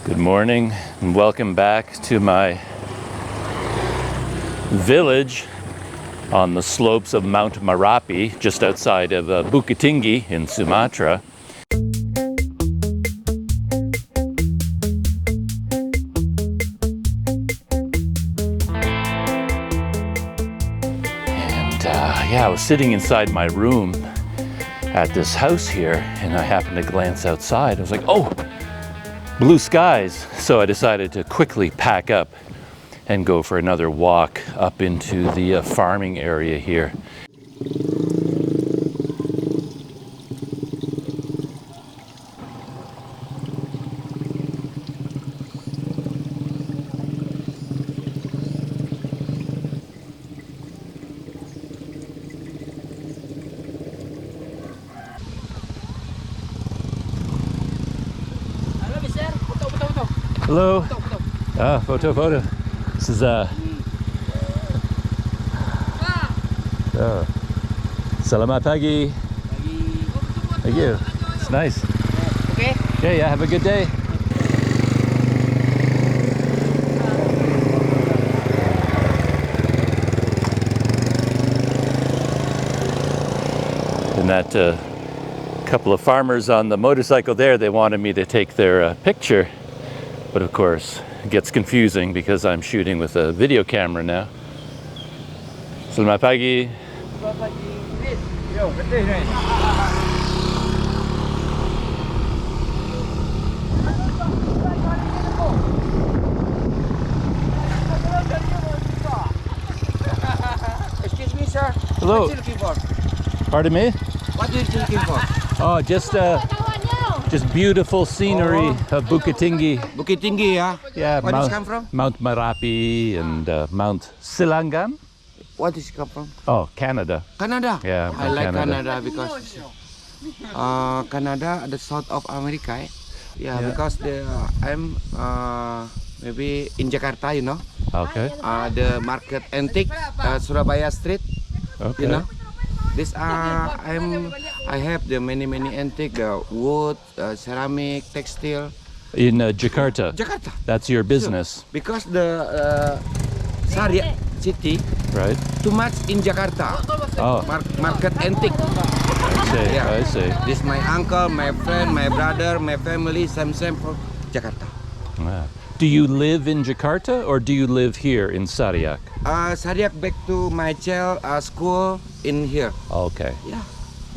Good morning and welcome back to my village on the slopes of Mount Merapi, just outside of Bukit Tinggi in Sumatra. And yeah, I was sitting inside my room at this house here, and I happened to glance outside. I was like, oh, blue skies. So I decided to quickly pack up and go for another walk up into the farming area here. Hello. Ah, photo. This is Selamat pagi. Thank you. It's nice. Okay. Okay, yeah, have a good day. And that couple of farmers on the motorcycle there, they wanted me to take their picture. But of course, it gets confusing because I'm shooting with a video camera now. Selamat pagi. Selamat pagi. Yo, betul ni. Excuse me, sir. Hello. What are you looking for? Pardon me? What are you looking for? Oh, just beautiful scenery of Bukit Tinggi. Bukit Tinggi, ya? Yeah, Where does it come from? Mount Merapi and Mount Silangam. What does it come from? Oh, Canada. Canada. Yeah, I like Canada. Canada because Canada, the south of America. Yeah, because I'm maybe in Jakarta, you know. Okay. The market antique, Surabaya Street. Okay. You know. This I have the many antique wood, ceramic, textile. In Jakarta. Jakarta. That's your business. Sure. Because the Syariah city Right. too much in Jakarta. Oh, Market antique. I see. Yeah. I see. This my uncle, my friend, my brother, my family, same from Jakarta. Wow. Do you live in Jakarta or do you live here in Sariak? Syariah back to my child school in here. Okay. Yeah.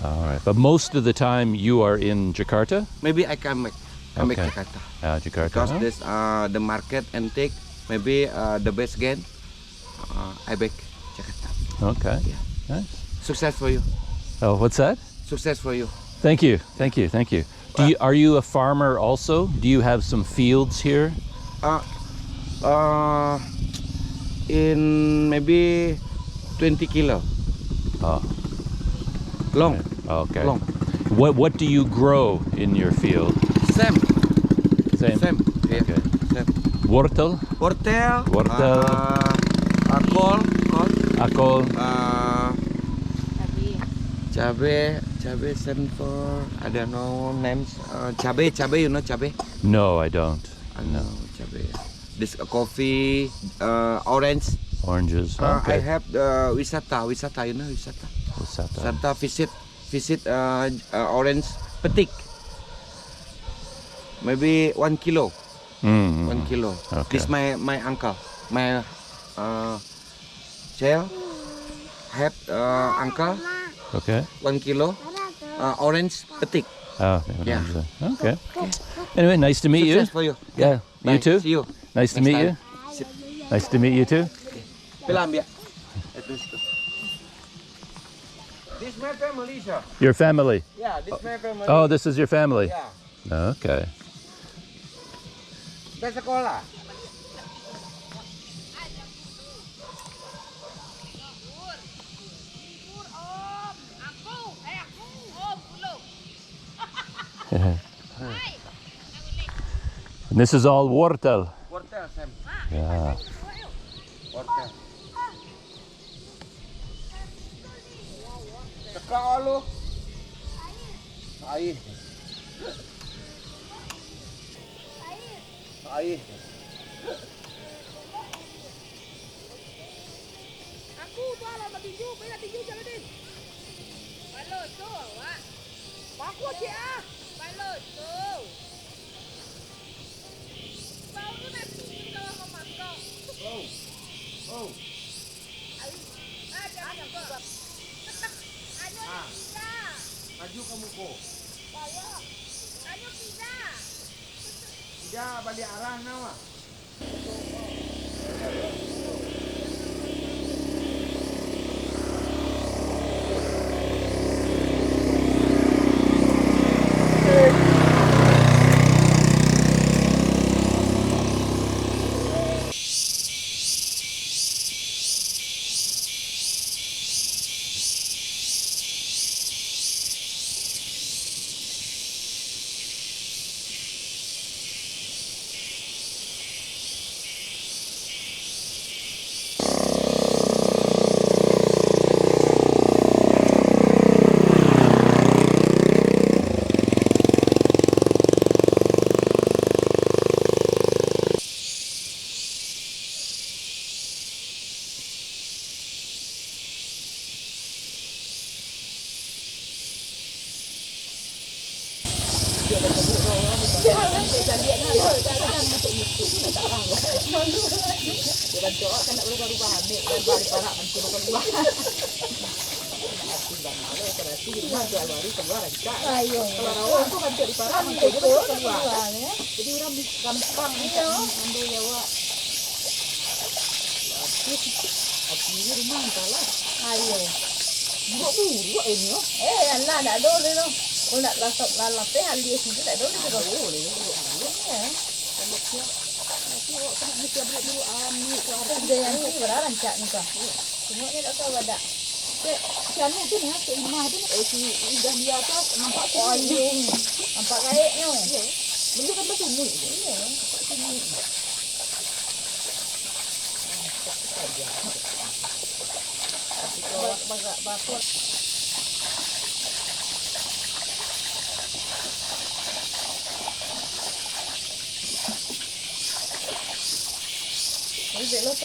All right. But most of the time you are in Jakarta? Maybe I come back. Come back Jakarta. Jakarta. Because this the market antique, maybe the best again. I back Jakarta. Okay. Yeah. Nice. Success for you. Oh, what's that? Success for you. Thank you. Are you a farmer also? Do you have some fields here? In maybe 20 kilo. Oh. Long. Okay. Long. What do you grow in your field? Same. Same. Yeah. Okay. Same. Wortel? Wortel. Wortel. Kol. Akol. Cabe same for I don't know names. Cabe, you know cabe? No, I don't. No, cabe. This coffee, orange. Oranges. I Okay. have wisata, you know wisata. Wisata. Visit orange petik. Maybe 1 kilo. 1 kilo. Okay. This my uncle, my child have uncle. Okay. 1 kilo orange petik. Oh, Yeah. Okay. Anyway, nice to meet Success you. for you. Yeah. You Bye. too. See you. Nice to Next meet you. time. Nice to meet you too. Pelam ya. This my family, sir. Your family. Yeah, this my family. Oh, this is your family. Yeah. Okay. Ke sekolah. And this is all wortel. Wortel, Sam. Yeah. Wortel. Teka lu. Air. Air. Aku tu lah nak tinju, banyak tinju jalan ni. Balut tu awak. Aku cik ah. Balut tu. Bau tu nanti kita mau makan. Oh. Oh. Jangan juga. Ayo tidak. Maju kamu kok. Bawa. Ayo tidak. Tidak balik arah nawa. Jadi orang gampang ambil ya wak. Ini rumah entahlah. Ayo. Buruk ini. Alah nak dulu tu. Kalau nak lalap hal dia situ tak dulu juga boleh. Ya. Kalau siap. Nanti awak kena mesti ambil dulu ambil ke apa dia yang ni berancak ni kah. Semuanya tak tahu ada. Siapa tu ni? Cik Imah tu. Si dah di atas nampak anjing. Nampak kayaknya. Ya. Benda kan macam ni. Ya. Bagak bakut. Ini belok.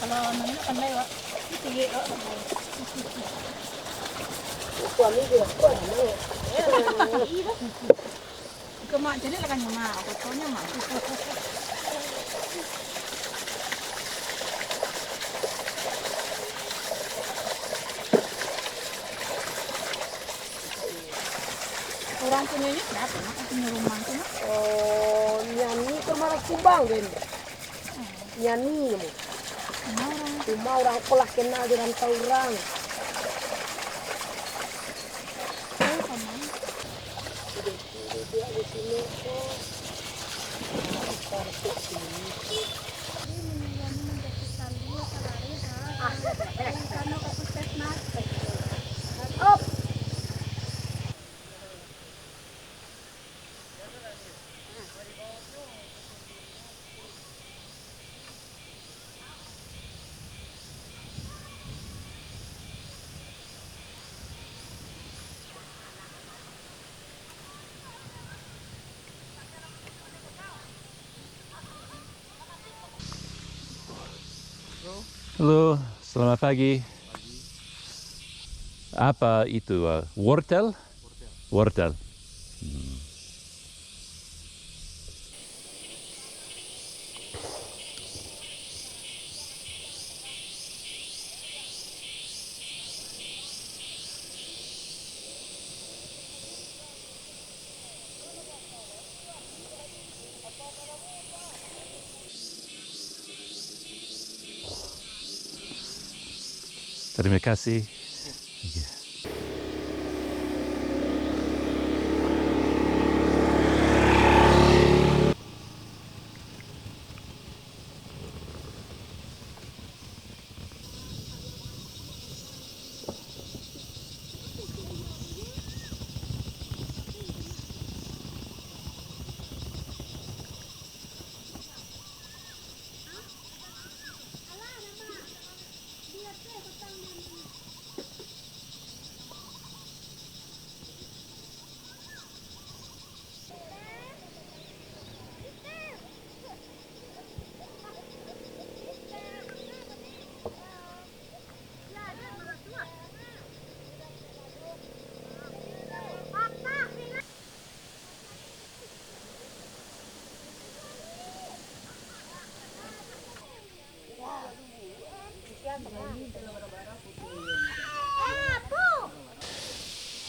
Kalau nanya pandai wak, tinggi wak. Suami dia kuat ni. Kemak jadi lah kan nyemak, fotonya mak. Orang punyanya kenapa? Mak punya rumah tu mak. Oh, nyanyi kemarin Subang kan? Nyanyi mu. Cuma orang pola kenal dengan orang. Halo, selamat pagi. Apa itu? Wortel? Wortel. Terima kasih.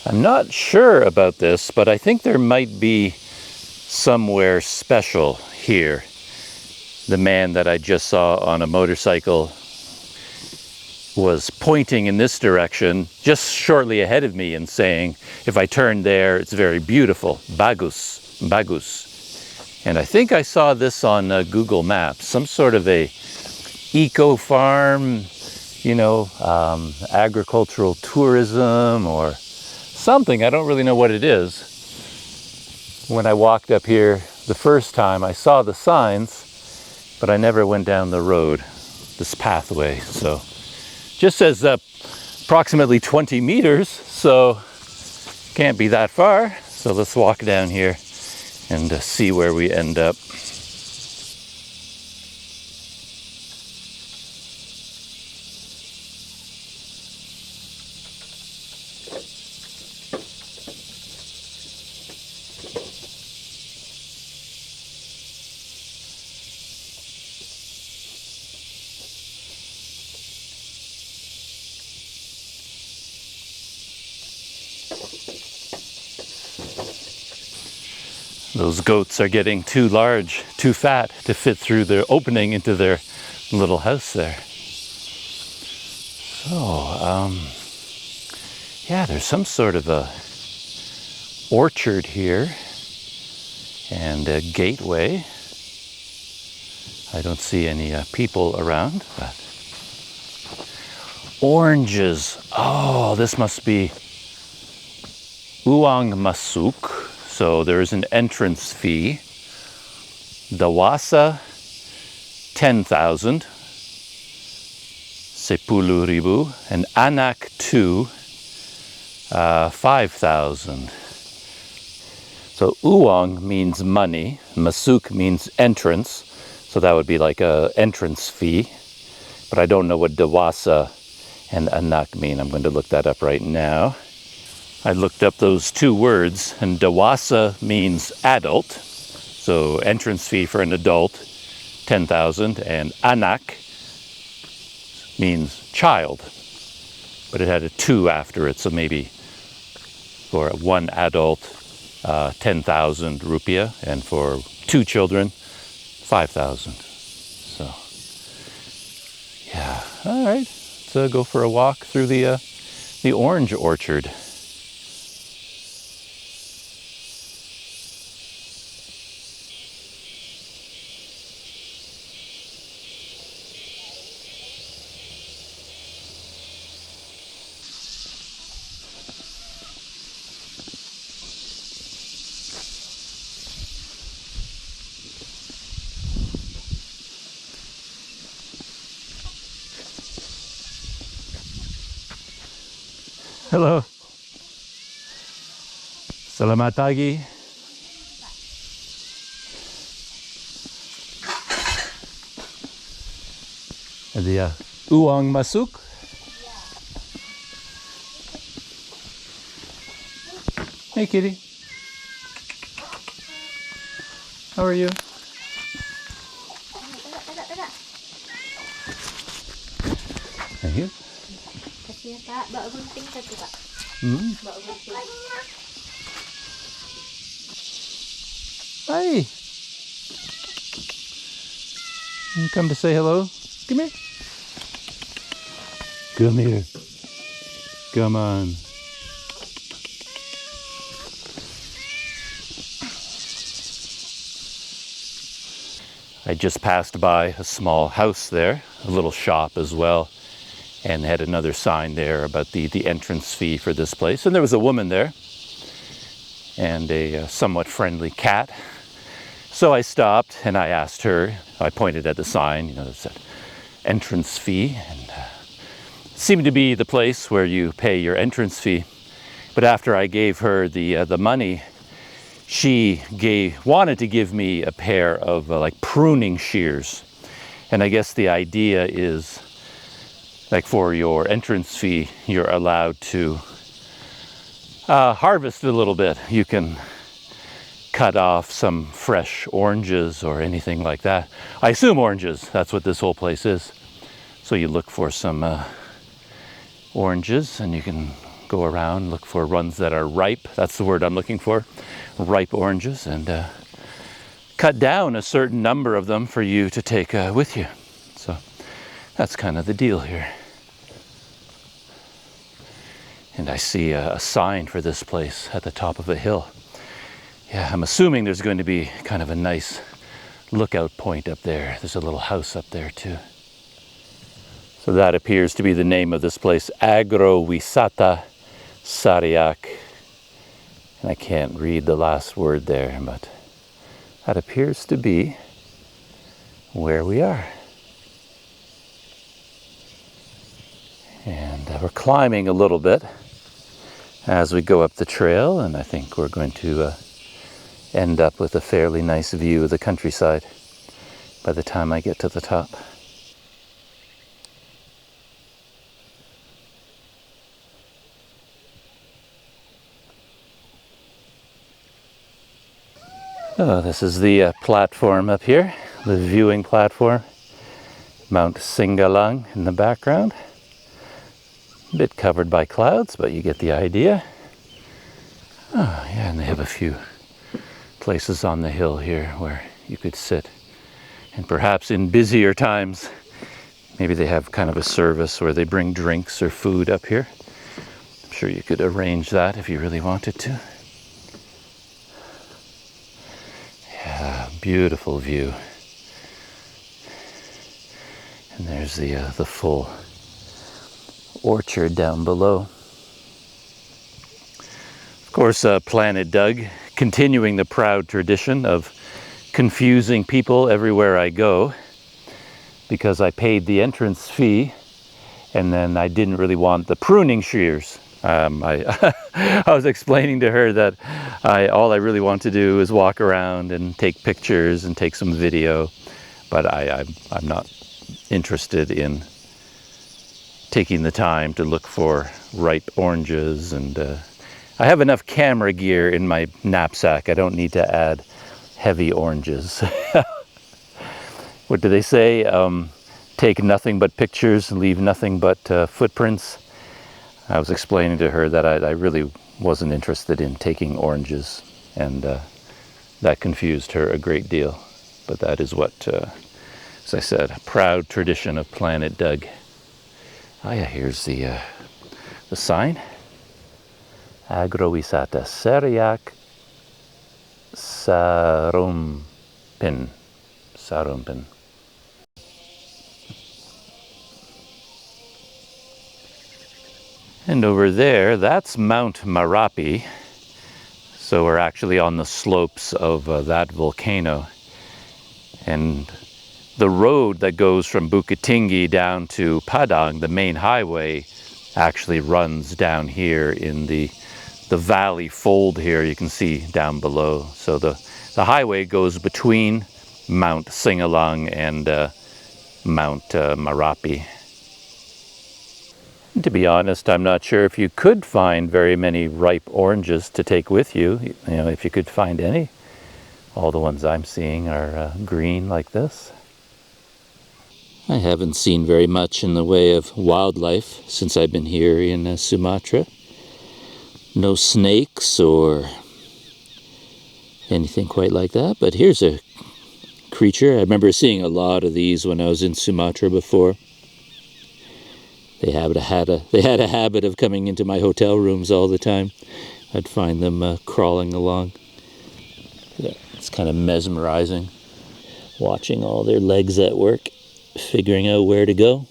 I'm not sure about this, but I think there might be somewhere special here. The man that I just saw on a motorcycle was pointing in this direction just shortly ahead of me and saying, if I turn there, it's very beautiful. Bagus, bagus. And I think I saw this on Google Maps, some sort of a eco farm, you know, agricultural tourism or something. I don't really know what it is. When I walked up here the first time, I saw the signs, but I never went down the road, this pathway. So just says approximately 20 meters, so can't be that far. So let's walk down here and see where we end up. Those goats are getting too large, too fat to fit through their opening into their little house there. So, yeah, there's some sort of a orchard here and a gateway. I don't see any people around, but oranges. Oh, this must be uang masuk. So there is an entrance fee. Dewasa 10,000, 10,000, and anak 2, 5,000. So uang means money, masuk means entrance, so that would be like a entrance fee. But I don't know what dewasa and anak mean. I'm going to look that up right now. I looked up those two words, and dewasa means adult, so entrance fee for an adult, 10,000, and anak means child, but it had a 2 after it, so maybe for one adult, 10,000 rupiah, and for 2 children, 5,000. So, yeah, all right, let's go for a walk through the orange orchard. Hello. Selamat pagi. Ada uang masuk? Hey kitty. How are you? Thank you. Kasih ya Pak, bawa gunting satu Pak. Bawa gunting. Hi. You come to say hello? Come here. Come here. Come on. I just passed by a small house there, a little shop as well, and had another sign there about the entrance fee for this place. And there was a woman there and a somewhat friendly cat. So I stopped and I asked her, I pointed at the sign, you know, that said entrance fee, and it seemed to be the place where you pay your entrance fee. But after I gave her the money, she wanted to give me a pair of like pruning shears. And I guess the idea is, like, for your entrance fee, you're allowed to harvest a little bit. You can cut off some fresh oranges or anything like that. I assume oranges, that's what this whole place is. So you look for some oranges and you can go around, look for ones that are ripe. That's the word I'm looking for, ripe oranges, and cut down a certain number of them for you to take with you. So that's kind of the deal here. And I see a sign for this place at the top of a hill. Yeah, I'm assuming there's going to be kind of a nice lookout point up there. There's a little house up there too. So that appears to be the name of this place, Agrowisata Sariak. And I can't read the last word there, but that appears to be where we are. And we're climbing a little bit as we go up the trail, and I think we're going to end up with a fairly nice view of the countryside by the time I get to the top. Oh, this is the platform up here, the viewing platform. Mount Singalang in the background. A bit covered by clouds, but you get the idea. Oh, yeah, and they have a few places on the hill here where you could sit. And perhaps in busier times, maybe they have kind of a service where they bring drinks or food up here. I'm sure you could arrange that if you really wanted to. Yeah, beautiful view. And there's the full orchard down below. Of course, Planet Doug, continuing the proud tradition of confusing people everywhere I go, because I paid the entrance fee and then I didn't really want the pruning shears. I was explaining to her that all I really want to do is walk around and take pictures and take some video, but I'm not interested in taking the time to look for ripe oranges, and I have enough camera gear in my knapsack. I don't need to add heavy oranges. What do they say? Take nothing but pictures, leave nothing but footprints. I was explaining to her that I really wasn't interested in taking oranges, and that confused her a great deal. But that is what, as I said, a proud tradition of Planet Doug. Oh yeah, here's the sign. Agrowisata Seriak Sarumpin. Sarumpin. And over there, that's Mount Marapi. So we're actually on the slopes of that volcano. And the road that goes from Bukit Tinggi down to Padang, the main highway, actually runs down here in the valley fold here you can see down below. So the highway goes between Mount Singalang and Mount Marapi. And to be honest, I'm not sure if you could find very many ripe oranges to take with you. You know, if you could find any. All the ones I'm seeing are green like this. I haven't seen very much in the way of wildlife since I've been here in Sumatra. No snakes or anything quite like that, but here's a creature. I remember seeing a lot of these when I was in Sumatra before. They had a habit of coming into my hotel rooms all the time. I'd find them crawling along. Yeah, it's kind of mesmerizing, watching all their legs at work, figuring out where to go.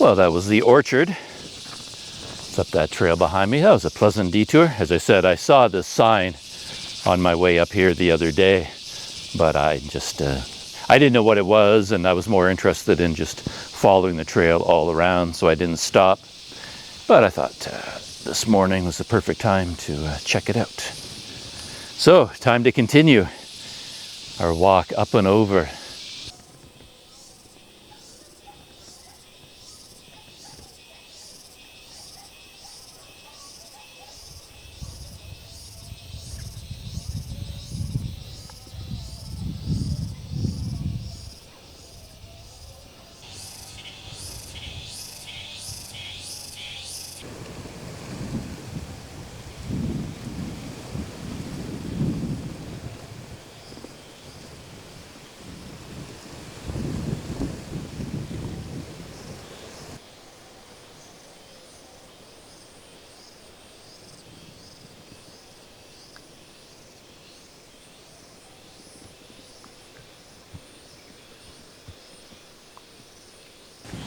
Well, that was the orchard. It's up that trail behind me. That was a pleasant detour. As I said, I saw this sign on my way up here the other day, but I just, I didn't know what it was, and I was more interested in just following the trail all around, so I didn't stop. But I thought this morning was the perfect time to check it out. So, time to continue our walk up and over.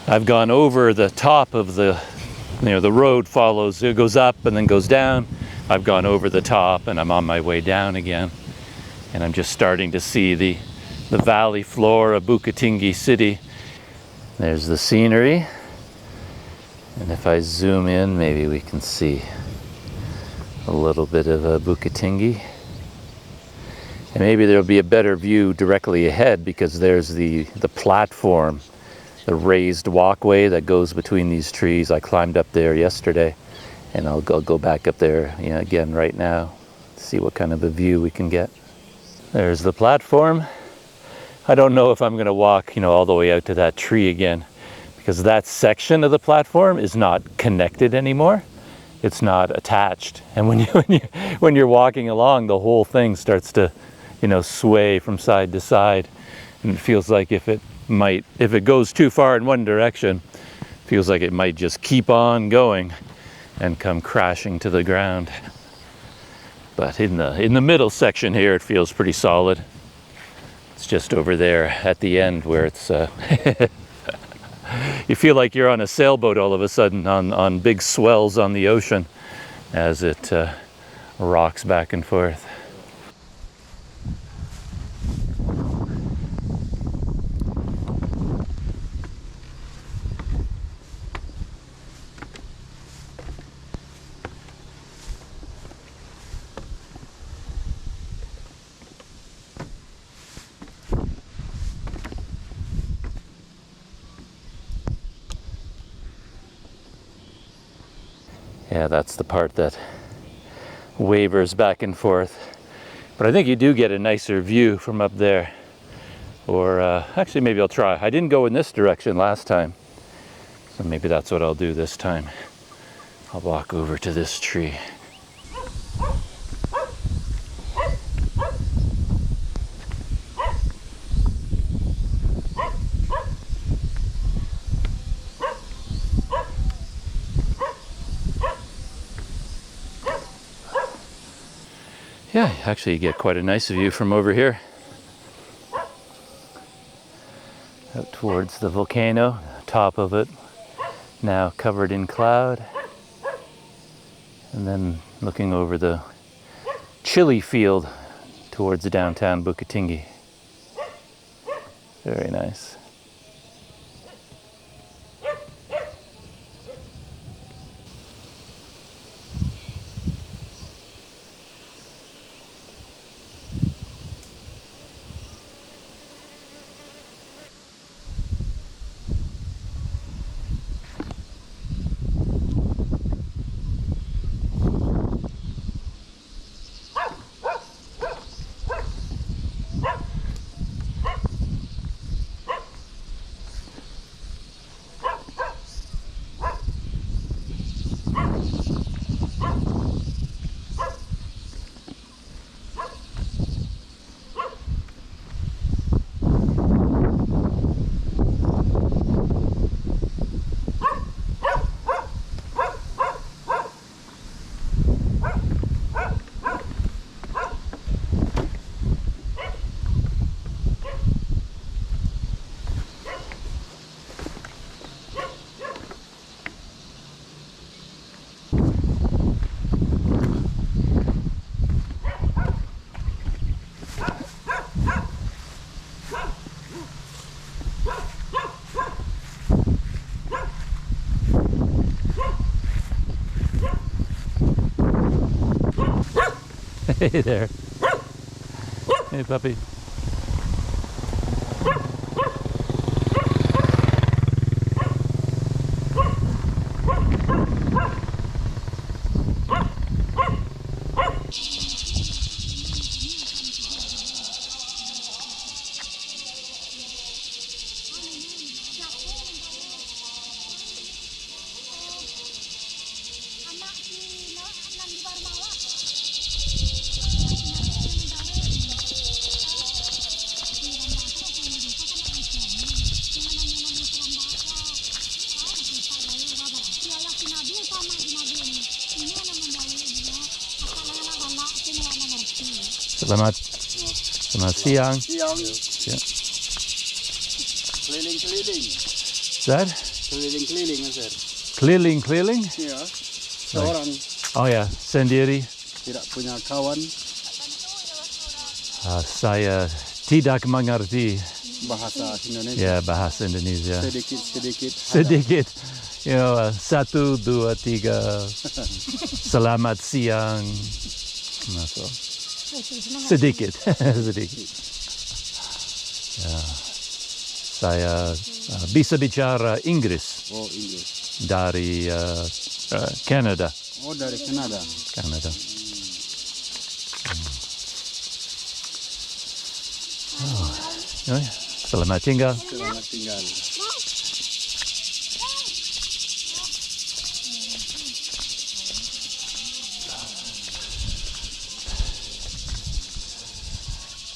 I've gone over the top of the, the road follows, it goes up and then goes down. I've gone over the top and I'm on my way down again. And I'm just starting to see the valley floor of Bukittinggi city. There's the scenery. And if I zoom in, maybe we can see a little bit of Bukittinggi. And maybe there'll be a better view directly ahead because there's the platform, the raised walkway that goes between these trees. I climbed up there yesterday, and I'll go back up there again right now, see what kind of a view we can get. There's the platform. I don't know if I'm going to walk, all the way out to that tree again, because that section of the platform is not connected anymore. It's not attached, and when you're walking along, the whole thing starts to, sway from side to side, and it feels like if it goes too far in one direction, feels like it might just keep on going and come crashing to the ground. But in the middle section here, it feels pretty solid. It's just over there at the end where it's you feel like you're on a sailboat all of a sudden on big swells on the ocean as it rocks back and forth. Yeah, that's the part that wavers back and forth. But I think you do get a nicer view from up there. Or actually, maybe I'll try. I didn't go in this direction last time, so maybe that's what I'll do this time. I'll walk over to this tree. Yeah, actually you get quite a nice view from over here. Out towards the volcano, top of it, now covered in cloud. And then looking over the chili field towards downtown Bukittinggi. Very nice. Hey there. Hey, puppy. Selamat siang. Siang. Yeah. Keliling-keliling. That? Keliling-keliling, sir. Keliling. Ya. Seorang Oh ya, sendiri. tidak punya kawan, Saya tidak mengerti bahasa Indonesia. ya bahasa Indonesia. Sedikit-sedikit. Sedikit. You know, 1, 2, 3. Selamat siang. Nah, so. Sedikit. Sedikit. Ya. Saya bisa bicara Inggris Oh, Inggris. dari Canada. Oh, dari Kanada. Canada. Oh. Ya, selamat tinggal. Selamat tinggal.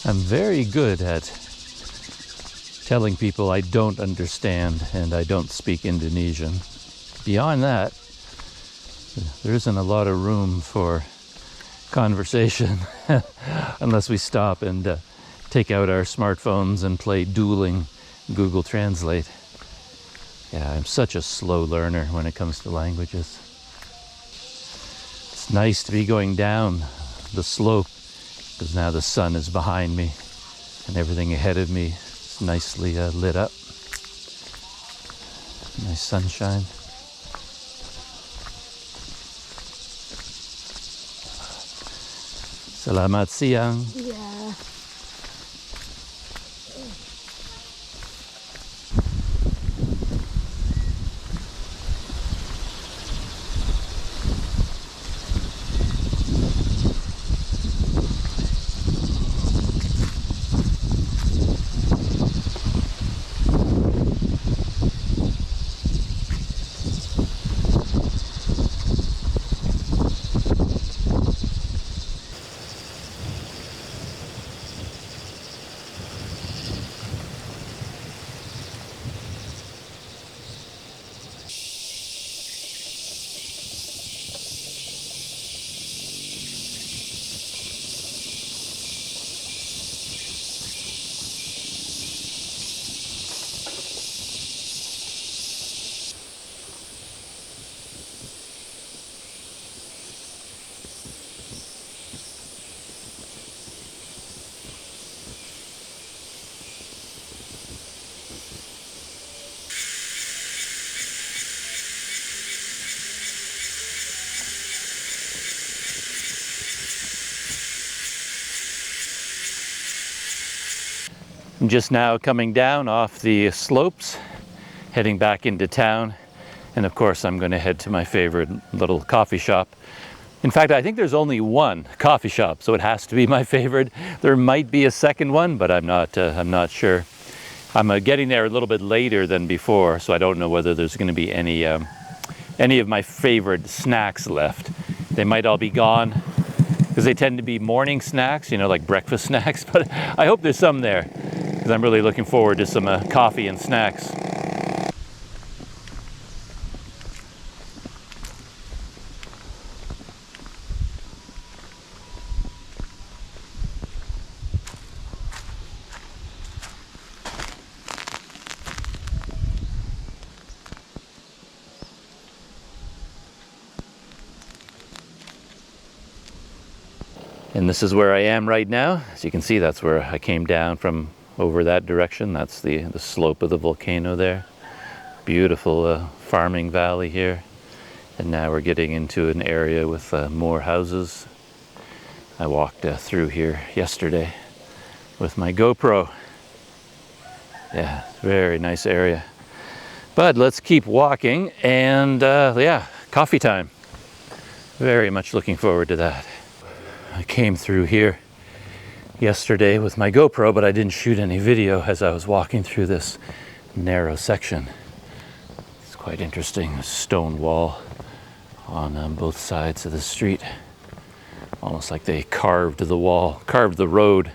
I'm very good at telling people I don't understand and I don't speak Indonesian. Beyond that, there isn't a lot of room for conversation unless we stop and take out our smartphones and play dueling Google Translate. Yeah, I'm such a slow learner when it comes to languages. It's nice to be going down the slope because now the sun is behind me and everything ahead of me is nicely lit up. Nice sunshine. Selamat siang. Iya. I'm just now coming down off the slopes, heading back into town, and of course I'm going to head to my favorite little coffee shop. In fact, I think there's only one coffee shop, so it has to be my favorite. There might be a second one, but I'm not sure. I'm getting there a little bit later than before, so I don't know whether there's going to be any of my favorite snacks left. They might all be gone because they tend to be morning snacks, you know, like breakfast snacks, but I hope there's some there because I'm really looking forward to some coffee and snacks. And this is where I am right now. As you can see, that's where I came down from over that direction. That's the slope of the volcano there. Beautiful farming valley here. And now we're getting into an area with more houses. I walked through here yesterday with my GoPro. Yeah, very nice area. But let's keep walking, and yeah, coffee time. Very much looking forward to that. I came through here yesterday with my GoPro, but I didn't shoot any video as I was walking through this narrow section. It's quite interesting, a stone wall on both sides of the street. Almost like they carved the wall, carved the road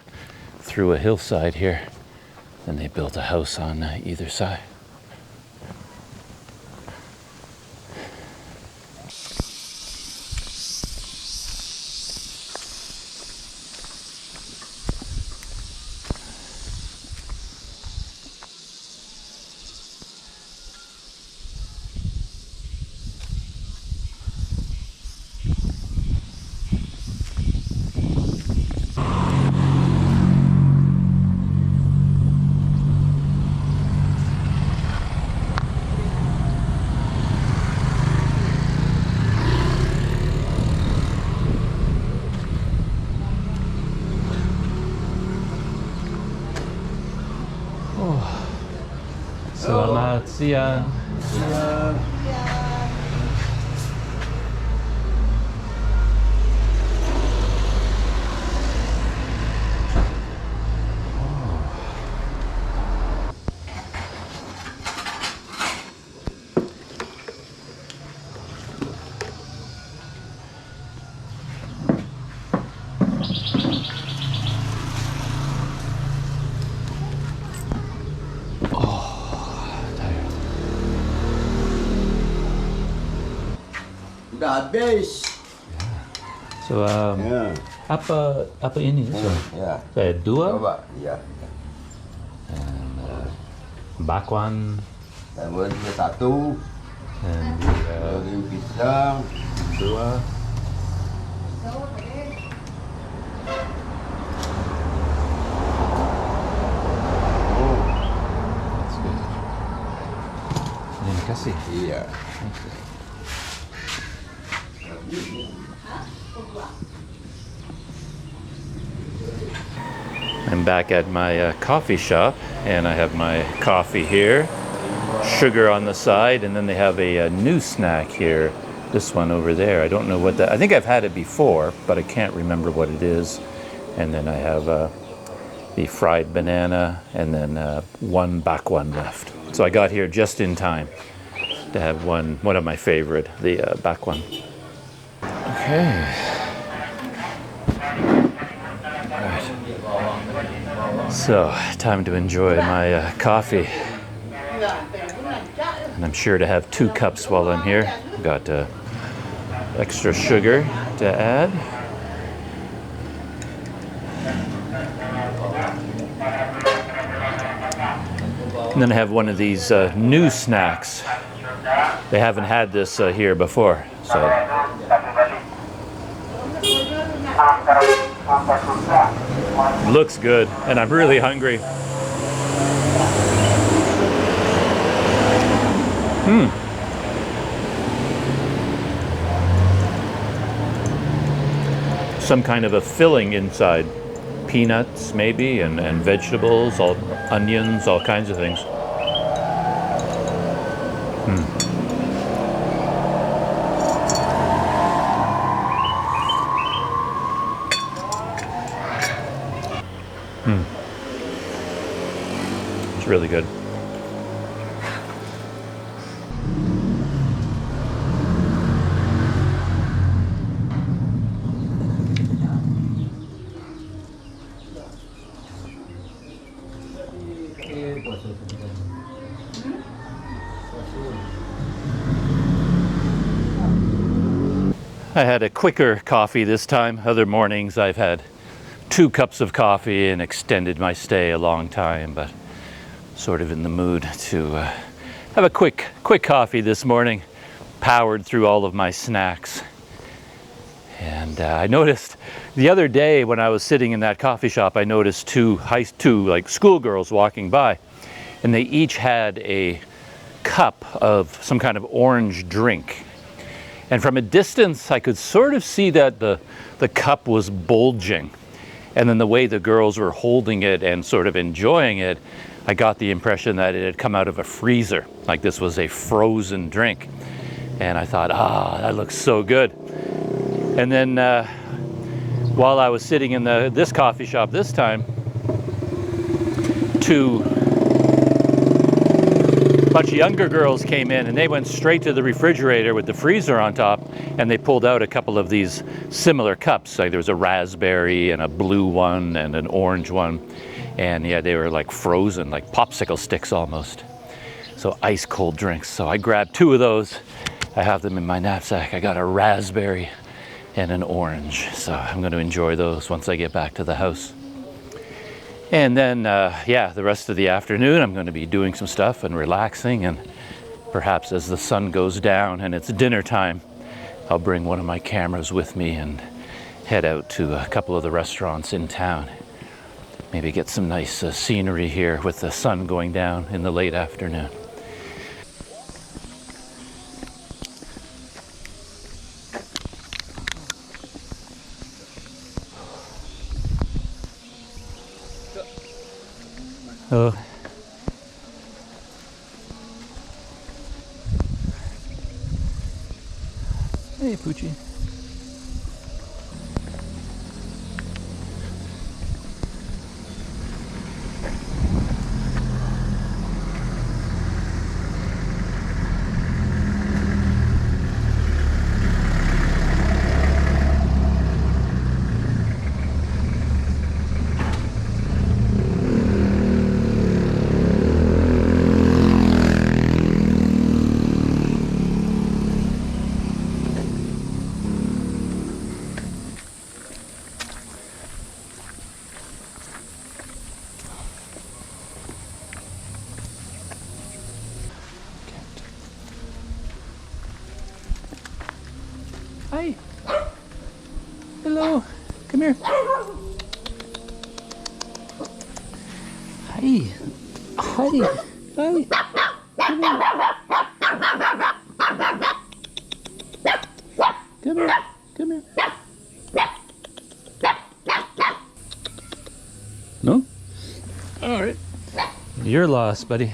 through a hillside here. Then they built a house on either side. Selamat siang. Udah habis. So, Ya. apa ini? So, Ya. saya dua. Coba. Ya. Bakwan Tambah dia satu. and Lagi pisang. dua. Oh. That's good. Terima kasih. Iya. I'm back at my coffee shop, and I have my coffee here, sugar on the side, and then they have a new snack here, this one over there. I don't know what that, I think I've had it before, but I can't remember what it is. And then I have the fried banana, and then one bakwan left. So I got here just in time to have one of my favorite, the bakwan. Okay. So, time to enjoy my coffee. And I'm sure to have 2 cups while I'm here. Got extra sugar to add. And then I have one of these new snacks. They haven't had this here before. So. Looks good, and I'm really hungry. Some kind of a filling inside. Peanuts, maybe, and vegetables, all onions, all kinds of things. It's really good. I had a quicker coffee this time. Other mornings I've had 2 cups of coffee and extended my stay a long time, but sort of in the mood to have a quick coffee this morning. Powered through all of my snacks. And I noticed the other day when I was sitting in that coffee shop, I noticed two like schoolgirls walking by, and they each had a cup of some kind of orange drink. And from a distance, I could sort of see that the cup was bulging. And then the way the girls were holding it and sort of enjoying it, I got the impression that it had come out of a freezer, like this was a frozen drink. And I thought, that looks so good. And then while I was sitting in this coffee shop this time, two much younger girls came in, and they went straight to the refrigerator with the freezer on top, and they pulled out a couple of these similar cups. Like there was a raspberry and a blue one and an orange one. And yeah, they were like frozen, like popsicle sticks almost. So ice cold drinks. So I grabbed two of those. I have them in my knapsack. I got a raspberry and an orange. So I'm going to enjoy those once I get back to the house. And then, yeah, the rest of the afternoon, I'm going to be doing some stuff and relaxing. And perhaps as the sun goes down and it's dinner time, I'll bring one of my cameras with me and head out to a couple of the restaurants in town. Maybe get some nice scenery here with the sun going down in the late afternoon. Oh. Hey, Poochie. Hi. Hello. Come here. Hi. Hi. Hi. Come here. Come here. Come here. No? All right. You're lost, buddy.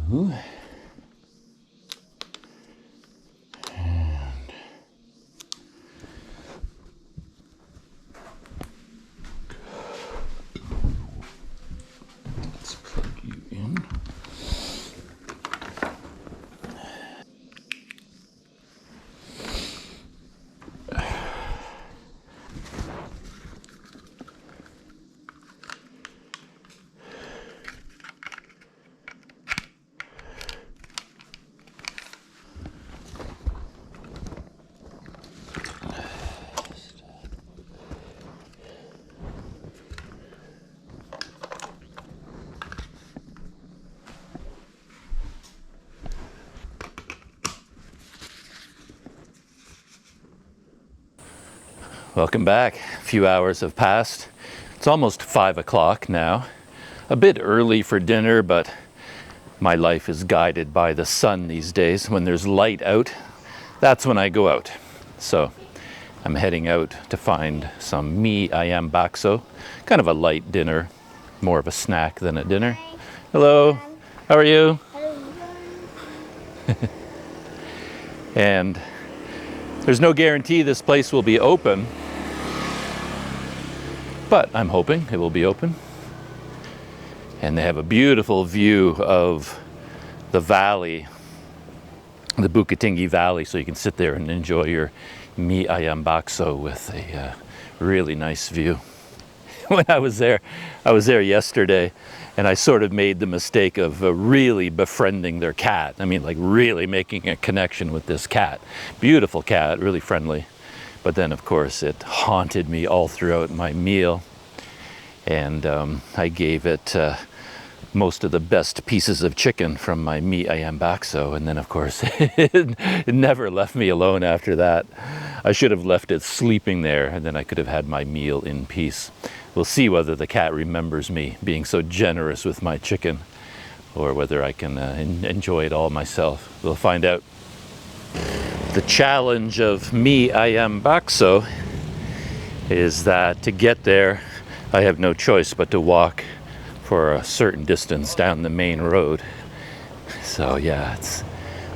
Ooh. And let's plug you in. Welcome back. A few hours have passed. It's almost 5 o'clock now. A bit early for dinner, but my life is guided by the sun these days. When there's light out, that's when I go out. So I'm heading out to find some mie ayam bakso, kind of a light dinner, more of a snack than a dinner. Hello, how are you? And there's no guarantee this place will be open, but I'm hoping it will be open. And they have a beautiful view of the valley, the Bukittinggi Valley, so you can sit there and enjoy your mie ayam bakso with a really nice view. When I was there yesterday, and I sort of made the mistake of really befriending their cat. I mean, like really making a connection with this cat. Beautiful cat, really friendly. But then, of course, it haunted me all throughout my meal. And I gave it most of the best pieces of chicken from my mie ayam bakso. And then, of course, it never left me alone after that. I should have left it sleeping there, and then I could have had my meal in peace. We'll see whether the cat remembers me being so generous with my chicken, or whether I can enjoy it all myself. We'll find out. The challenge of mie ayam bakso is that to get there, I have no choice but to walk for a certain distance down the main road. So yeah, it's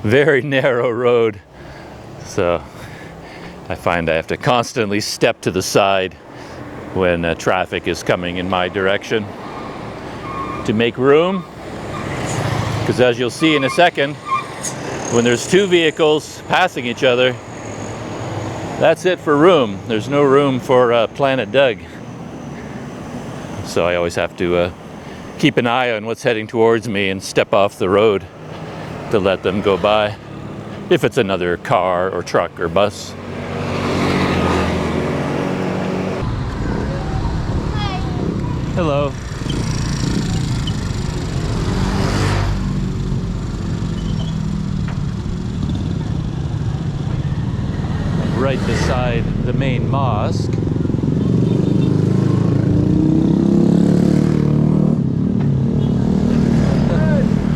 a very narrow road. So I find I have to constantly step to the side when traffic is coming in my direction to make room. Because as you'll see in a second, when there's two vehicles passing each other, that's it for room. There's no room for Planet Doug. So I always have to keep an eye on what's heading towards me and step off the road to let them go by, if it's another car or truck or bus. Hello. Right beside the main mosque.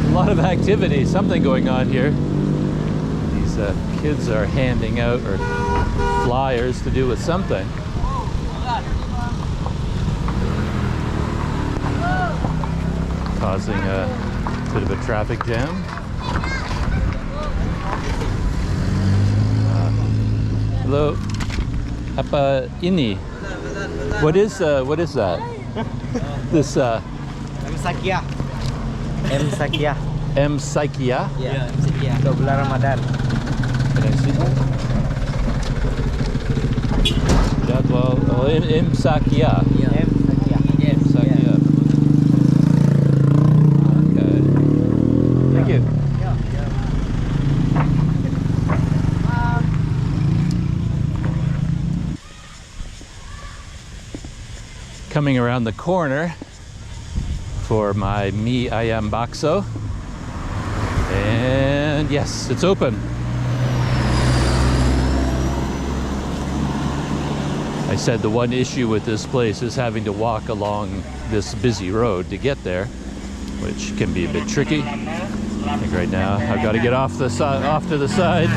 A lot of activity, something going on here. These kids are handing out or flyers to do with something. Causing a bit of a traffic jam. Hello. Apa ini? What is that? This M-Sakia. M-Sakia. M-Zuiko? Ya, M-Sakia. Untuk bulan Ramadan. Can I see that? Jadwal M-Zuiko. Ya, M-Sakia. M-Zuiko. Okay. Thank you. Coming around the corner for my mie ayam bakso, and yes, it's open. I said the one issue with this place is having to walk along this busy road to get there, which can be a bit tricky. I think right now I've got to get off to the side.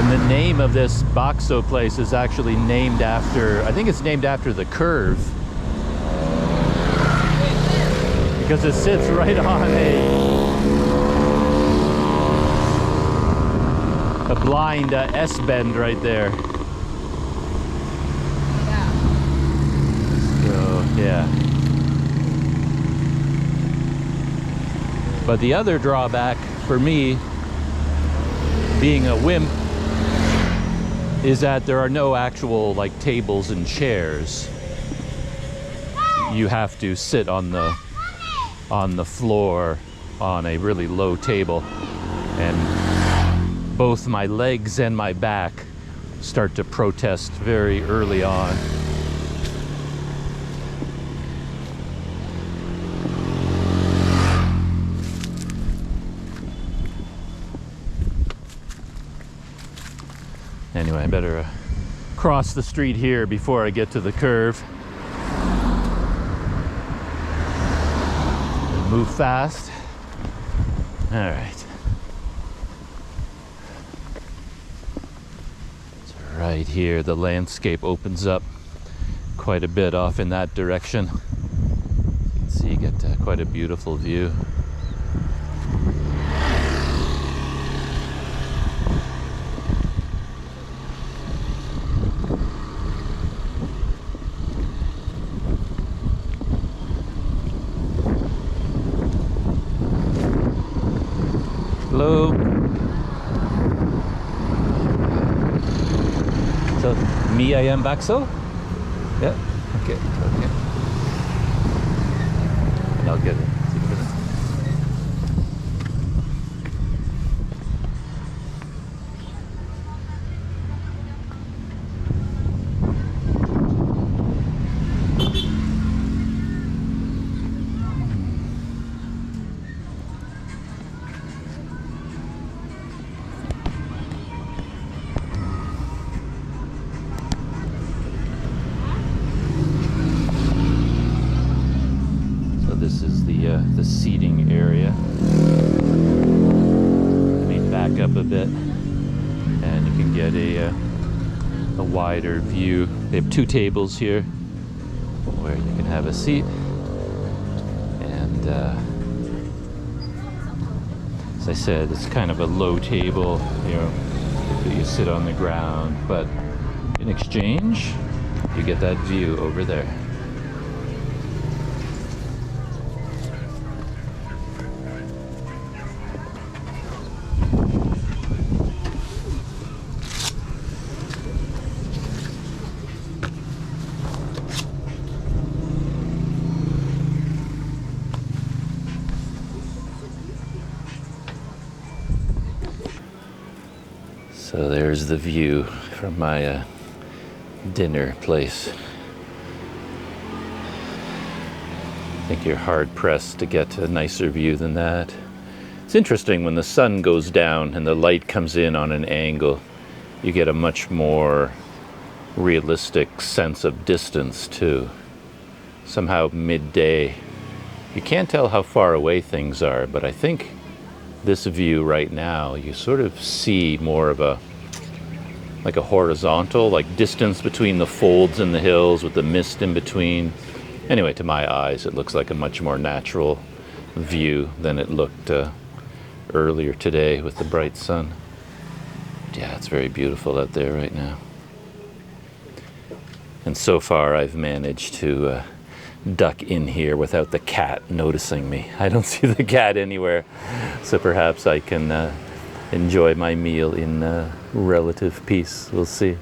And the name of this bakso place is actually named after, I think it's named after the curve, because it sits right on a blind S-bend right there. So, yeah. But the other drawback for me, being a wimp, is that there are no actual like tables and chairs. You have to sit on the floor on a really low table, and both my legs and my back start to protest very early on. Anyway, I better cross the street here before I get to the curve. Move fast. All right. So right here, the landscape opens up quite a bit off in that direction. You can see you get quite a beautiful view. Hello. So, me ayam bakso? Yeah. Okay. Okay. And I'll get it. This is the seating area. Let me back up a bit, and you can get a wider view. They have two tables here where you can have a seat, and as I said, it's kind of a low table. You know, you sit on the ground, but in exchange, you get that view over there. So there's the view from my dinner place. I think you're hard pressed to get a nicer view than that. It's interesting when the sun goes down and the light comes in on an angle, you get a much more realistic sense of distance too. Somehow midday, you can't tell how far away things are, but I think this view right now, you sort of see more of a horizontal, like distance between the folds and the hills with the mist in between. Anyway, to my eyes, it looks like a much more natural view than it looked earlier today with the bright sun. Yeah, it's very beautiful out there right now. And so far, I've managed to duck in here without the cat noticing me. I don't see the cat anywhere, so perhaps I can enjoy my meal in relative peace. We'll see.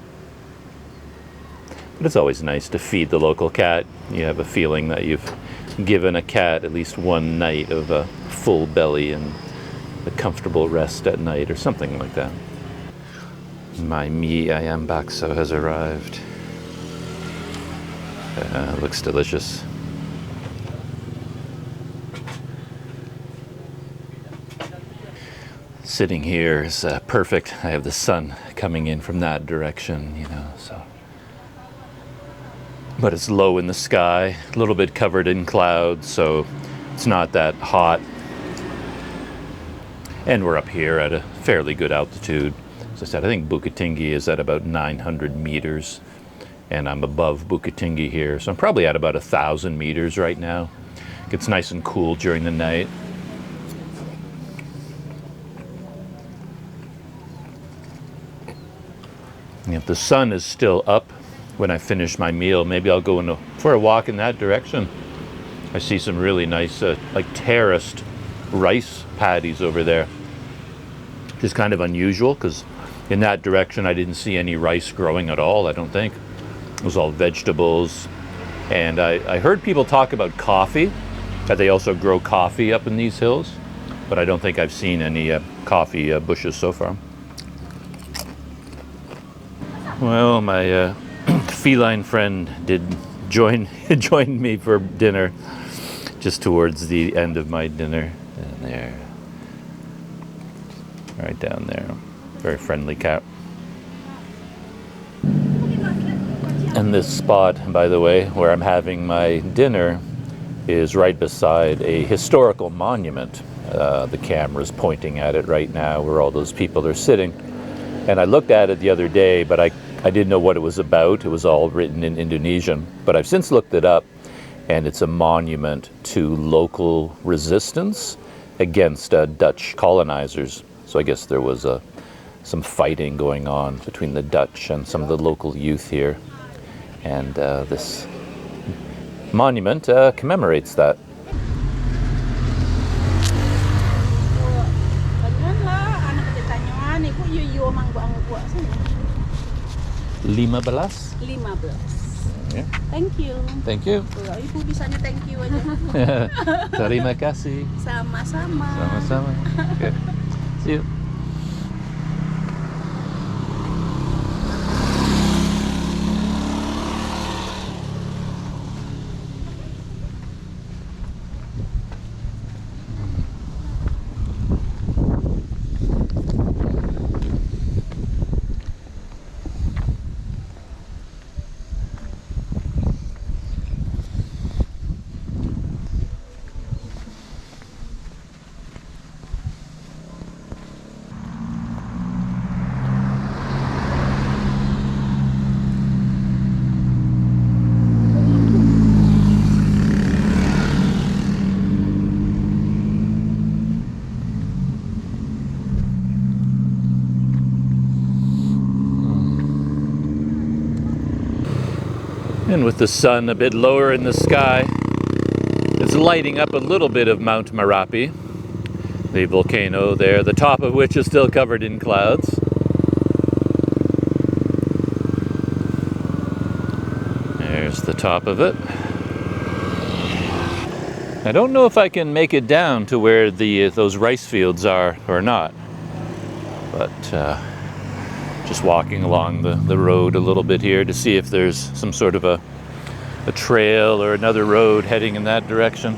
But it's always nice to feed the local cat. You have a feeling that you've given a cat at least one night of a full belly and a comfortable rest at night or something like that. My mi ayam bakso has arrived. Looks delicious. Sitting here is perfect. I have the sun coming in from that direction, you know, so. But it's low in the sky, a little bit covered in clouds, so it's not that hot. And we're up here at a fairly good altitude. As I said, I think Bukittinggi is at about 900 meters. And I'm above Bukittinggi here, so I'm probably at about 1,000 meters right now. It gets nice and cool during the night. And if the sun is still up when I finish my meal, maybe I'll go for a walk in that direction. I see some really nice, like terraced rice paddies over there. Which is kind of unusual, because in that direction I didn't see any rice growing at all, I don't think. It was all vegetables. And I heard people talk about coffee, that they also grow coffee up in these hills, but I don't think I've seen any coffee bushes so far. Well, my feline friend did join me for dinner just towards the end of my dinner. And there, right down there, very friendly cat. And this spot, by the way, where I'm having my dinner is right beside a historical monument. The camera's pointing at it right now where all those people are sitting. And I looked at it the other day, but I didn't know what it was about. It was all written in Indonesian. But I've since looked it up, and it's a monument to local resistance against Dutch colonizers. So I guess there was some fighting going on between the Dutch and some of the local youth here. And this monument commemorates that. Lima belas? 15. Yeah. Thank you. Thank you. Ibu bisanya thank you aja. Terima kasih. Sama-sama. Sama-sama. Okay. See you. And with the sun a bit lower in the sky, it's lighting up a little bit of Mount Merapi, the volcano there, the top of which is still covered in clouds. There's the top of it. I don't know if I can make it down to where those rice fields are or not, but just walking along the road a little bit here to see if there's some sort of a trail or another road heading in that direction.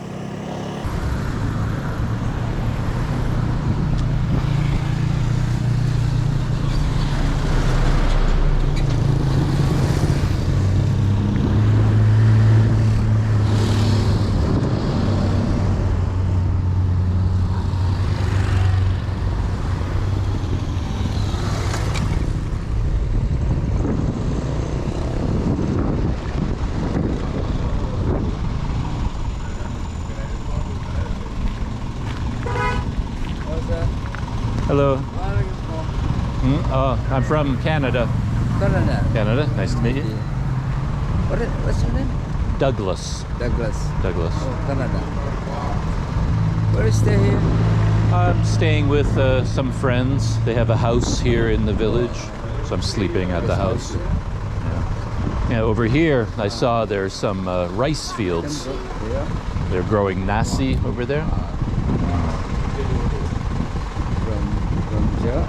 Hello. Oh, I'm from Canada. Canada. Nice to meet you. What's your name? Douglas. Douglas. Douglas. Oh, Canada. Where is stay here? I'm staying with some friends. They have a house here in the village, so I'm sleeping at the house. Yeah, over here I saw there's some rice fields. They're growing nasi over there. From here,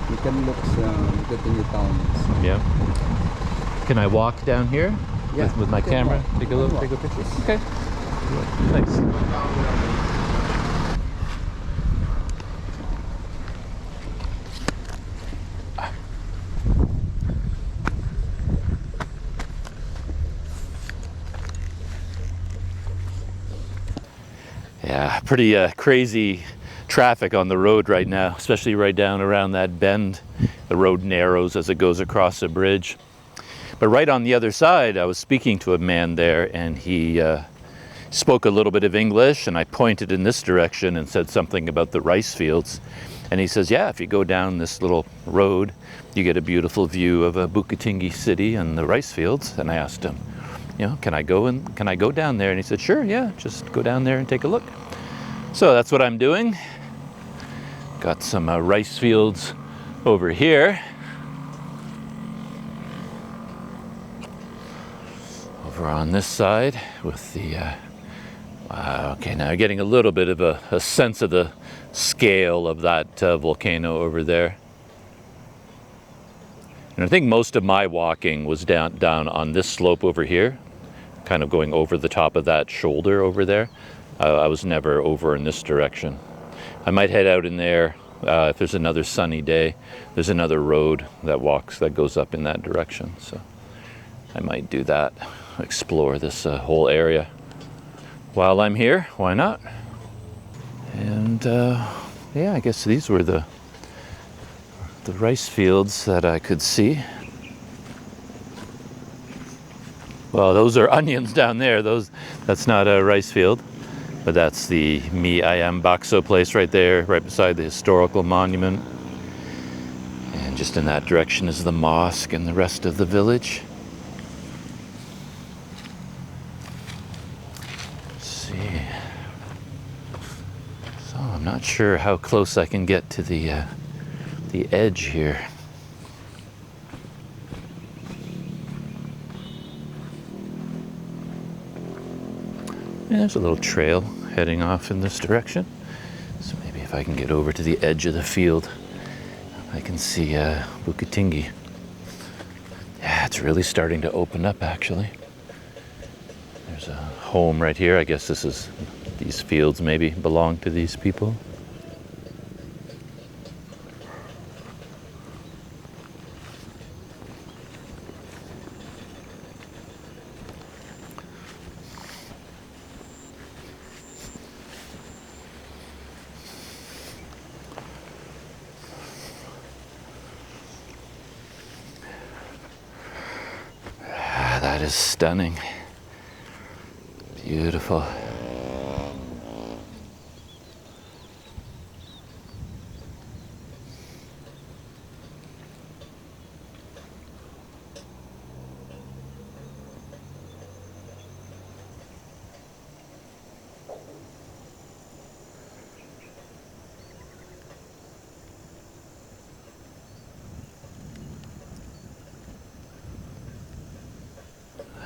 you can look at the new towns. Yeah. Can I walk down here with my camera? Take a look, take a picture. Okay. Thanks. Yeah, pretty crazy traffic on the road right now, especially right down around that bend. The road narrows as it goes across a bridge. But right on the other side, I was speaking to a man there, and he spoke a little bit of English, and I pointed in this direction and said something about the rice fields. And he says, yeah, if you go down this little road, you get a beautiful view of Bukittinggi city and the rice fields. And I asked him, you know, can I go down there? And he said, sure, yeah, just go down there and take a look. So that's what I'm doing. Got some rice fields over here. Over on this side with the, wow, okay, now getting a little bit of a sense of the scale of that volcano over there. And I think most of my walking was down on this slope over here, kind of going over the top of that shoulder over there. I was never over in this direction. I might head out in there if there's another sunny day. There's another road that goes up in that direction. So I might do that, explore this whole area while I'm here. Why not? And yeah, I guess these were the rice fields that I could see. Well, those are onions down there. That's not a rice field, but that's the Mi Ayam Bakso place right there, right beside the historical monument. And just in that direction is the mosque and the rest of the village. Let's see. So I'm not sure how close I can get to the edge here. And there's a little trail heading off in this direction. So maybe if I can get over to the edge of the field, I can see Bukit Tinggi. Yeah, it's really starting to open up actually. There's a home right here. I guess these fields maybe belong to these people. That is stunning. Beautiful.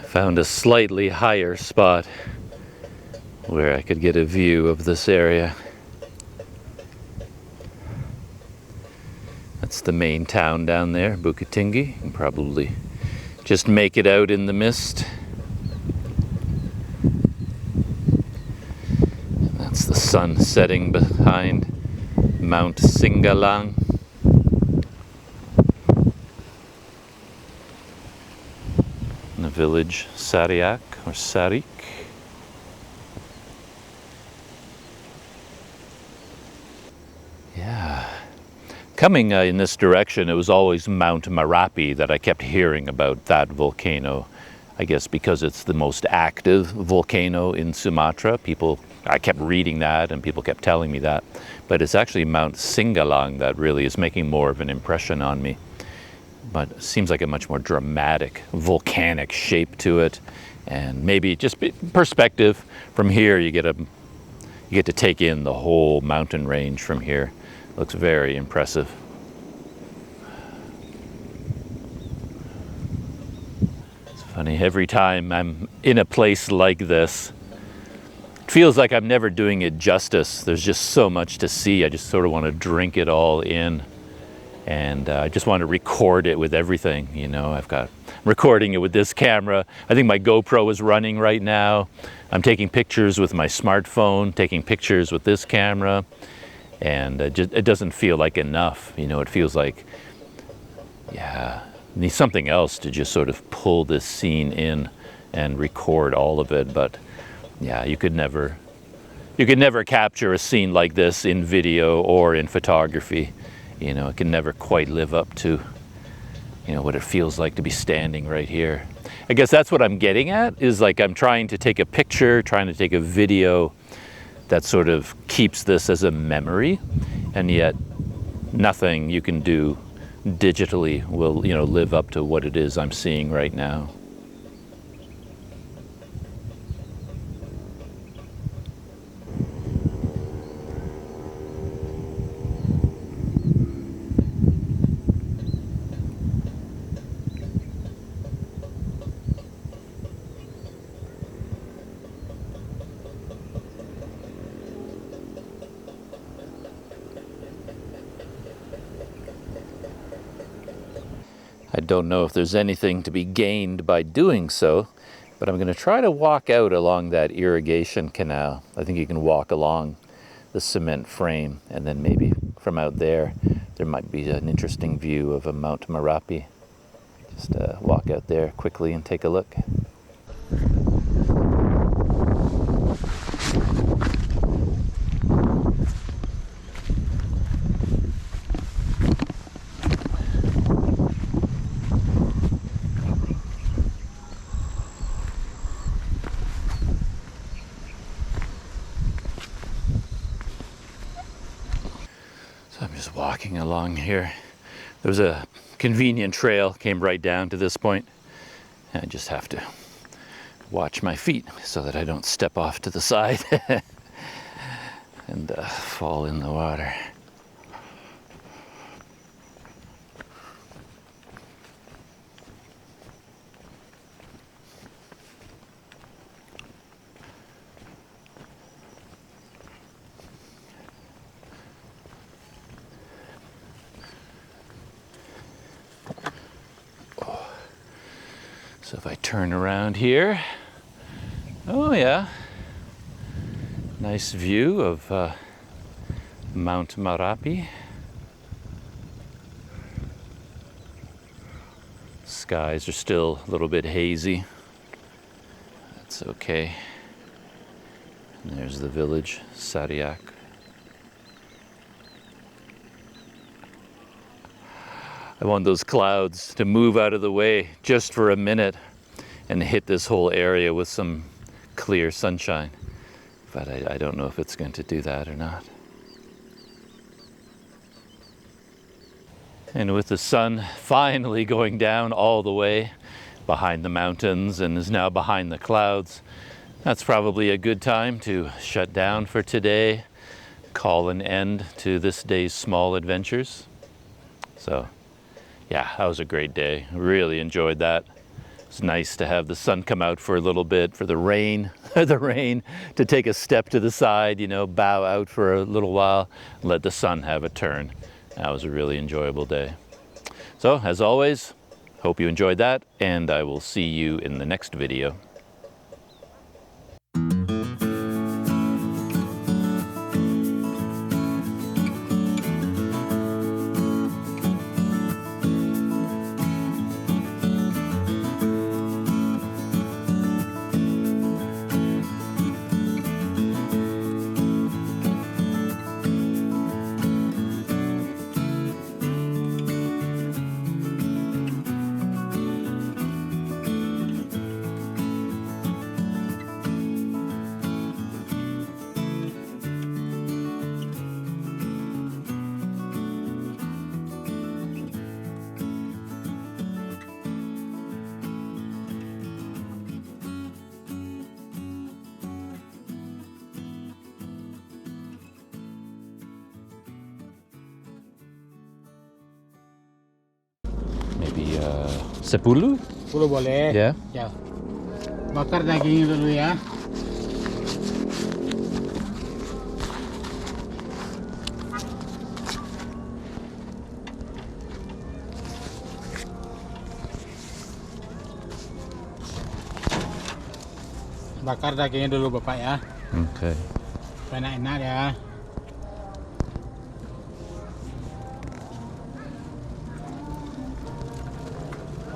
Found a slightly higher spot where I could get a view of this area. That's the main town down there, Bukit Tinggi. You can probably just make it out in the mist. And that's the sun setting behind Mount Singgalang. The village Sariak or Sarik. Yeah. Coming in this direction, it was always Mount Merapi that I kept hearing about, that volcano. I guess because it's the most active volcano in Sumatra. I kept reading that and people kept telling me that. But it's actually Mount Singgalang that really is making more of an impression on me. But it seems like a much more dramatic, volcanic shape to it. And maybe just perspective from here, you get to take in the whole mountain range from here. Looks very impressive. It's funny, every time I'm in a place like this, it feels like I'm never doing it justice. There's just so much to see. I just sort of want to drink it all in. And I just want to record it with everything, you know. I'm recording it with this camera. I think my GoPro is running right now. I'm taking pictures with my smartphone, taking pictures with this camera. And it doesn't feel like enough, you know. It feels like, yeah, needs something else to just sort of pull this scene in and record all of it. But yeah, you could never capture a scene like this in video or in photography. You know, it can never quite live up to, you know, what it feels like to be standing right here. I guess that's what I'm getting at, is like I'm trying to take a picture, trying to take a video that sort of keeps this as a memory, and yet nothing you can do digitally will, you know, live up to what it is I'm seeing right now. I don't know if there's anything to be gained by doing so, but I'm going to try to walk out along that irrigation canal. I think you can walk along the cement frame, and then maybe from out there, there might be an interesting view of a Mount Merapi. Just walk out there quickly and take a look. So I'm just walking along here. There was a convenient trail, came right down to this point. I just have to watch my feet so that I don't step off to the side and fall in the water. So if I turn around here, oh yeah, nice view of Mount Marapi. Skies are still a little bit hazy. That's okay. And there's the village, Sariak. I want those clouds to move out of the way just for a minute and hit this whole area with some clear sunshine. But I don't know if it's going to do that or not. And with the sun finally going down all the way behind the mountains and is now behind the clouds, that's probably a good time to shut down for today, call an end to this day's small adventures. So yeah, that was a great day. Really enjoyed that. It's nice to have the sun come out for a little bit, for the rain, to take a step to the side, you know, bow out for a little while, let the sun have a turn. That was a really enjoyable day. So, as always, hope you enjoyed that, and I will see you in the next video. Maybe 10? 10 boleh. Yeah. Ya. Bakar dagingnya dulu ya. Bakar dagingnya dulu Bapak ya. Okay. Enak-enak ya.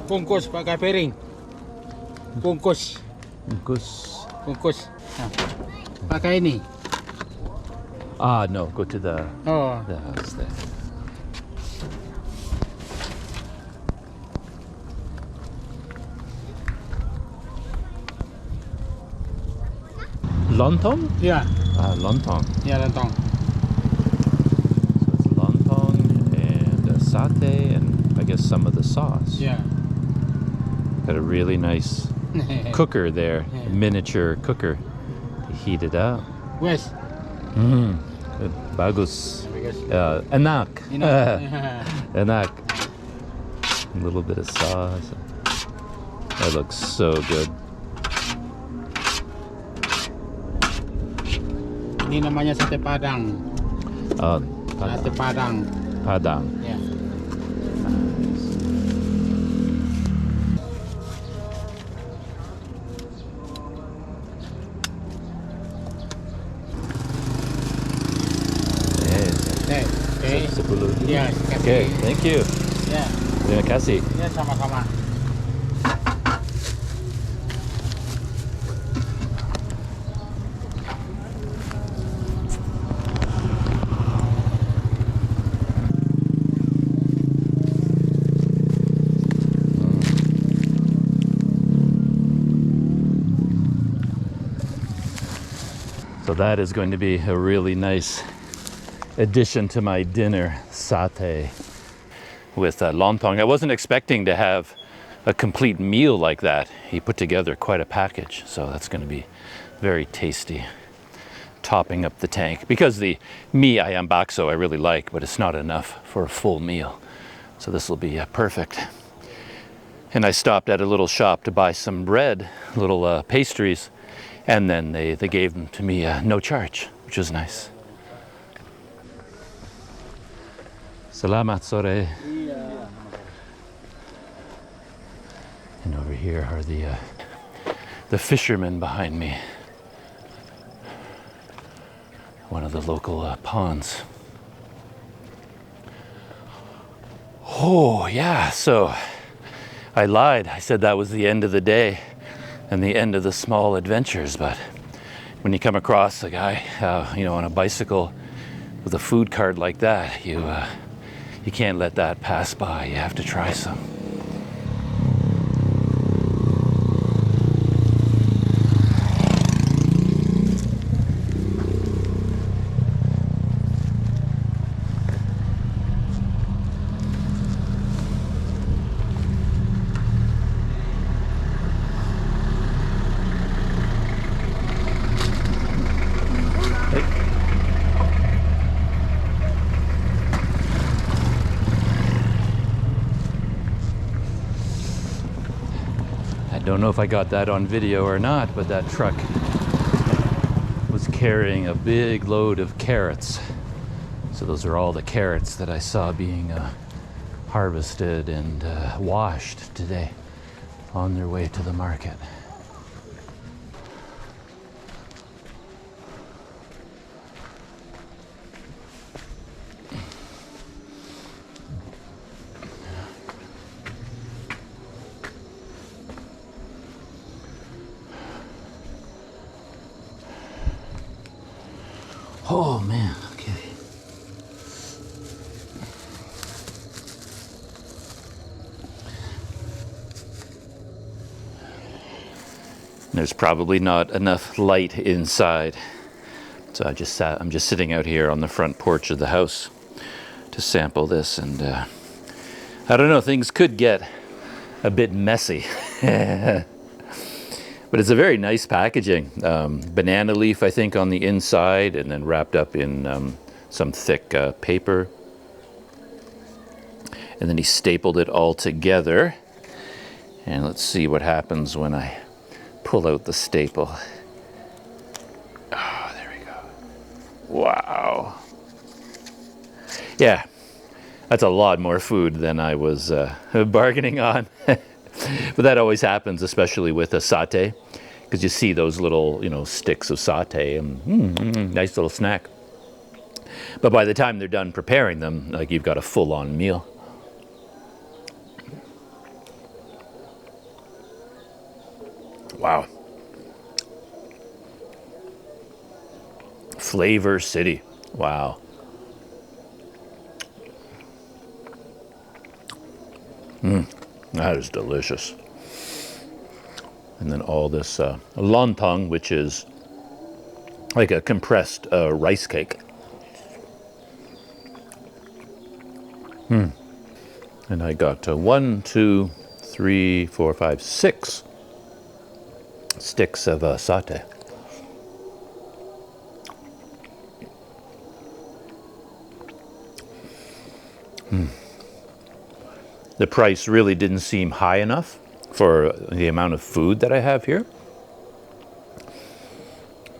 Bungkus pakai piring. Bungkus. Nah, pakai ini. Ah, no, go to the Oh, house there. Lontong? ya. Lontong. Ya lontong. So it's lontong and satay and I guess some of the sauce. Ya. Got a really nice cooker there, a miniature cooker. You heat it up. Wes. Good. Bagus. Enak. Enak. A little bit of sauce. That looks so good. Ini namanya sate Padang. Sate Padang. Padang. Ya. Okay. Oke. 10 dulu. Ya, Okay, thank you. Ya. Terima kasih. Ya sama-sama. So that is going to be a really nice addition to my dinner, satay with lontong. I wasn't expecting to have a complete meal like that. He put together quite a package, so that's going to be very tasty, topping up the tank. Because the mie ayam bakso I really like, but it's not enough for a full meal. So this will be perfect. And I stopped at a little shop to buy some bread, little pastries, and then they gave them to me no charge, which was nice. Salamat sore. And over here are the fishermen behind me. One of the local ponds. Oh yeah, so I lied. I said that was the end of the day and the end of the small adventures, but when you come across a guy, on a bicycle with a food cart like that, you can't let that pass by. You have to try some. I don't know if I got that on video or not, but that truck was carrying a big load of carrots. So those are all the carrots that I saw being harvested and washed today on their way to the market. Oh man, okay. There's probably not enough light inside. So I'm just sitting out here on the front porch of the house to sample this, and I don't know, things could get a bit messy. But it's a very nice packaging. Banana leaf, I think, on the inside, and then wrapped up in some thick paper. And then he stapled it all together. And let's see what happens when I pull out the staple. Oh, there we go. Wow. Yeah, that's a lot more food than I was bargaining on. But that always happens, especially with a satay, because you see those little, sticks of satay, and nice little snack. But by the time they're done preparing them, like, you've got a full-on meal. Wow. Flavor City. Wow. That is delicious. And then all this lontong, which is like a compressed rice cake. And I got 1, 2, 3, 4, 5, 6 sticks of satay. The price really didn't seem high enough for the amount of food that I have here.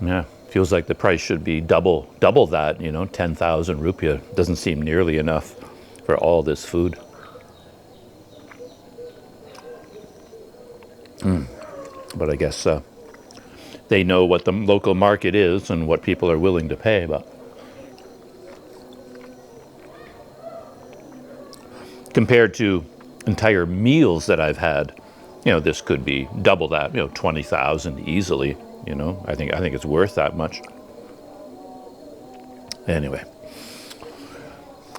Yeah, feels like the price should be double that, 10,000 rupiah. Doesn't seem nearly enough for all this food. But I guess they know what the local market is and what people are willing to pay. But compared to entire meals that I've had, this could be double that, 20,000 easily. I think it's worth that much. Anyway,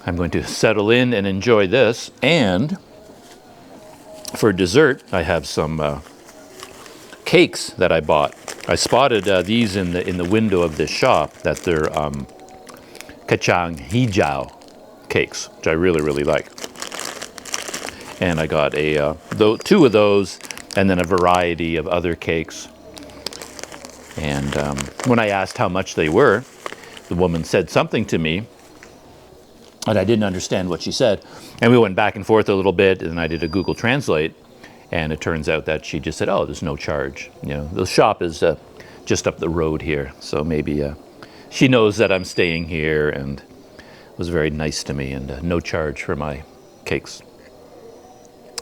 I'm going to settle in and enjoy this. And for dessert, I have some cakes that I bought I spotted these in the window of this shop, that they're kacang hijau cakes, which I really, really like. And I got two of those, and then a variety of other cakes. And when I asked how much they were, the woman said something to me, and I didn't understand what she said. And we went back and forth a little bit, and I did a Google Translate, and it turns out that she just said, "Oh, there's no charge. You know, the shop is just up the road here, so maybe she knows that I'm staying here," and was very nice to me, and no charge for my cakes.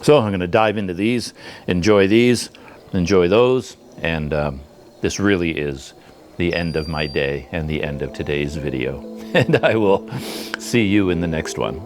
So I'm going to dive into these, enjoy those, and this really is the end of my day and the end of today's video. And I will see you in the next one.